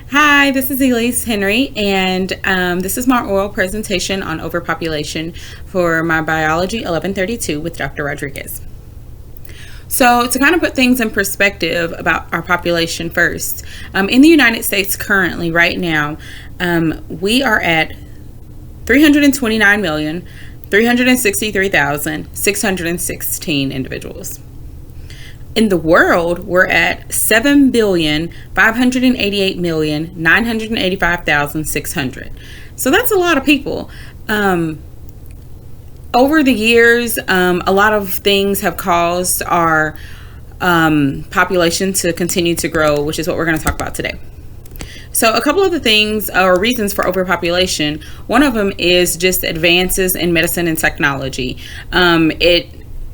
Hi, this is Elise Henry, and this is my oral presentation on overpopulation for my Biology 1132 with Dr. Rodriguez. So, to kind of put things in perspective about our population first, in the United States currently, right now, we are at 329,363,616 individuals. In the world, we're at 7,588,985,600. So that's a lot of people. Over the years, a lot of things have caused our population to continue to grow, which is what we're going to talk about today. So a couple of the things or reasons for overpopulation, one of them is just advances in medicine and technology.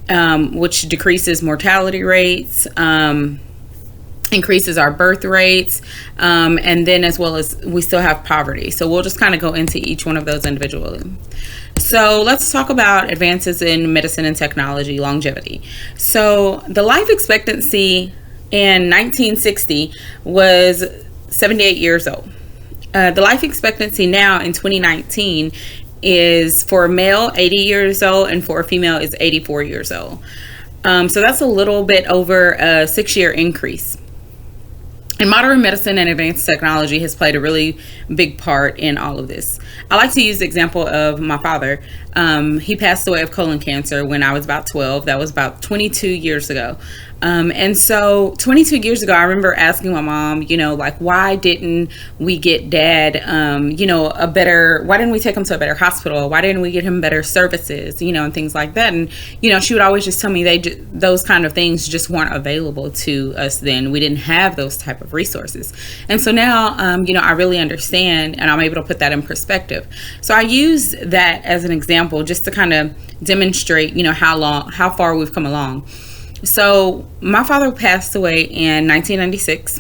Which decreases mortality rates, increases our birth rates, and then as well as we still have poverty. So we'll just kind of go into each one of those individually. So let's talk about advances in medicine and technology, longevity. So the life expectancy in 1960 was 78 years old. The life expectancy now in 2019 is for a male 80 years old and for a female is 84 years old. So that's a little bit over a 6-year increase. And modern medicine and advanced technology has played a really big part in all of this. I like to use the example of my father. He passed away of colon cancer when I was about 12. That was about 22 years ago. And so 22 years ago, I remember asking my mom, why didn't we get dad, why didn't we take him to a better hospital? Why didn't we get him better services, and things like that. And, she would always just tell me those kind of things just weren't available to us then. We didn't have those type of resources. And so now, I really understand and I'm able to put that in perspective. So I use that as an example just to kind of demonstrate, how far we've come along. So my father passed away in 1996.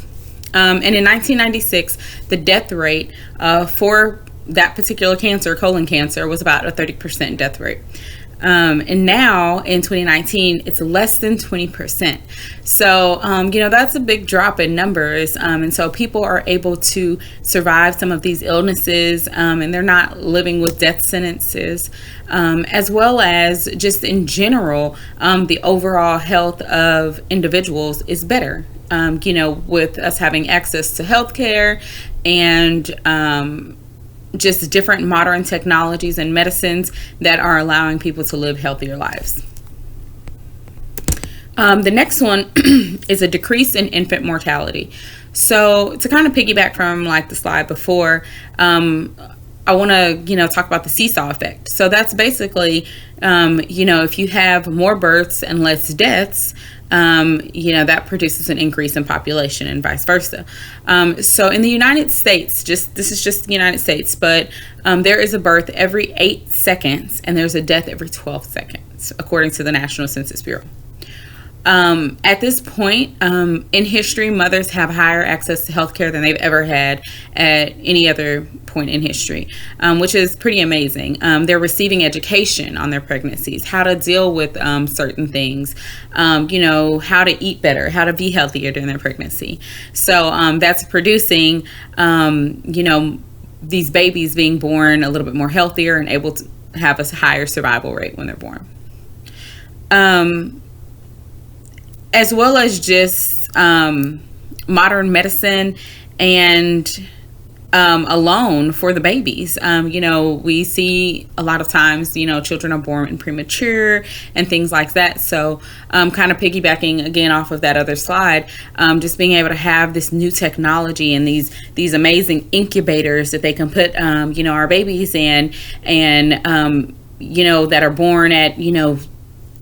And in 1996, the death rate for that particular cancer, colon cancer, was about a 30% death rate. And now in 2019, it's less than 20%. So, that's a big drop in numbers. And so people are able to survive some of these illnesses, and they're not living with death sentences, as well as just in general, the overall health of individuals is better. With us having access to healthcare and, just different modern technologies and medicines that are allowing people to live healthier lives. The next one is a decrease in infant mortality. So to kind of piggyback from like the slide before, I want to, talk about the seesaw effect. So that's basically, if you have more births and less deaths, that produces an increase in population and vice versa. So in the United States, this is just the United States, but there is a birth every 8 seconds and there's a death every 12 seconds, according to the National Census Bureau. At this point in history, mothers have higher access to healthcare than they've ever had at any other point in history, which is pretty amazing. They're receiving education on their pregnancies, how to deal with certain things, how to eat better, how to be healthier during their pregnancy. So that's producing, these babies being born a little bit more healthier and able to have a higher survival rate when they're born. As well as just modern medicine and alone for the babies. We see a lot of times, children are born premature and things like that. So kind of piggybacking again off of that other slide, just being able to have this new technology and these amazing incubators that they can put, our babies in and, that are born at,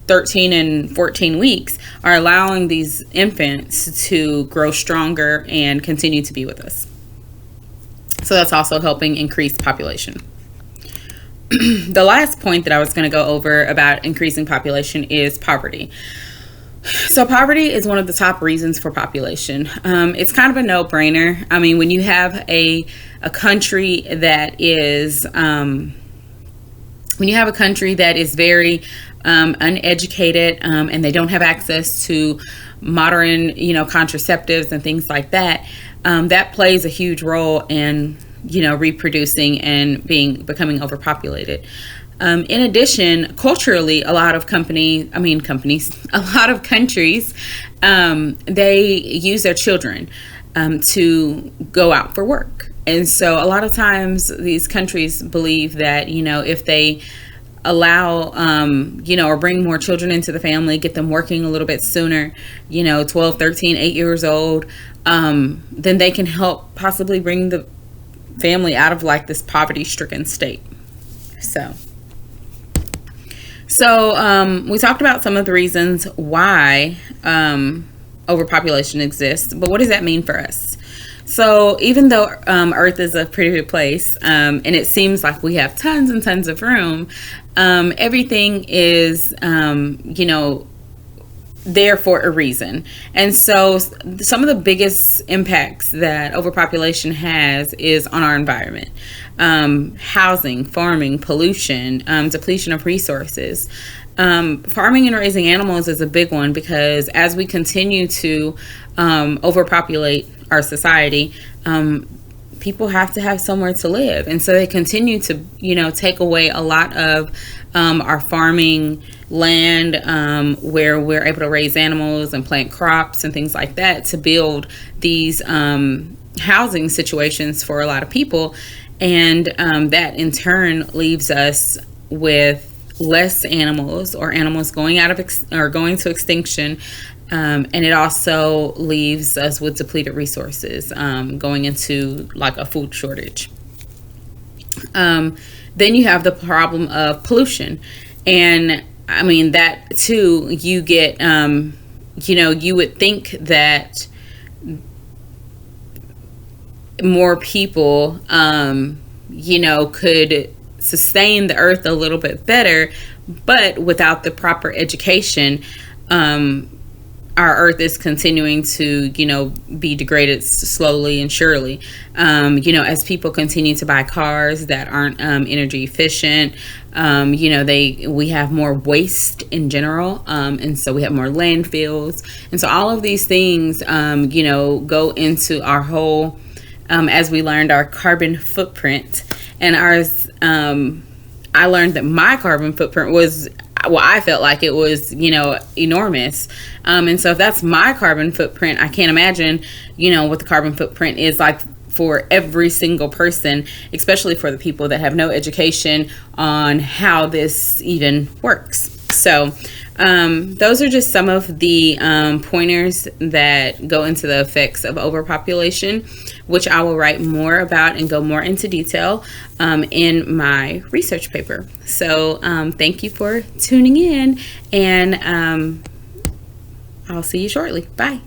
13 and 14 weeks are allowing these infants to grow stronger and continue to be with us. So that's also helping increase population. The last point that I was going to go over about increasing population is poverty. So poverty is one of the top reasons for population. It's kind of a no-brainer. I mean, when you have a country that is very uneducated and they don't have access to modern, contraceptives and things like that, that plays a huge role in, reproducing and becoming overpopulated. In addition, culturally, a lot of a lot of countries, they use their children to go out for work. And so a lot of times these countries believe that, if they allow, or bring more children into the family, get them working a little bit sooner, 12, 13, 8 years old, then they can help possibly bring the family out of like this poverty-stricken state. So we talked about some of the reasons why overpopulation exists, but what does that mean for us? So even though Earth is a pretty good place, and it seems like we have tons and tons of room, everything is, there for a reason. And so some of the biggest impacts that overpopulation has is on our environment. Housing, farming, pollution, depletion of resources. Farming and raising animals is a big one, because as we continue to overpopulate our society, people have to have somewhere to live, and so they continue to take away a lot of our farming land, where we're able to raise animals and plant crops and things like that to build these housing situations for a lot of people, and that in turn leaves us with less animals, or animals going going to extinction. And it also leaves us with depleted resources, going into like a food shortage. Then you have the problem of pollution. And that too, you get, you would think that more people, could sustain the earth a little bit better, but without the proper education, our earth is continuing to, be degraded slowly and surely. As people continue to buy cars that aren't energy efficient, we have more waste in general. And so we have more landfills. And so all of these things, go into our whole, as we learned, our carbon footprint. And ours, I learned that my carbon footprint was, I felt like it was, enormous. And so if that's my carbon footprint, I can't imagine, what the carbon footprint is like for every single person, especially for the people that have no education on how this even works. So those are just some of the pointers that go into the effects of overpopulation, which I will write more about and go more into detail in my research paper. So thank you for tuning in, and I'll see you shortly. Bye.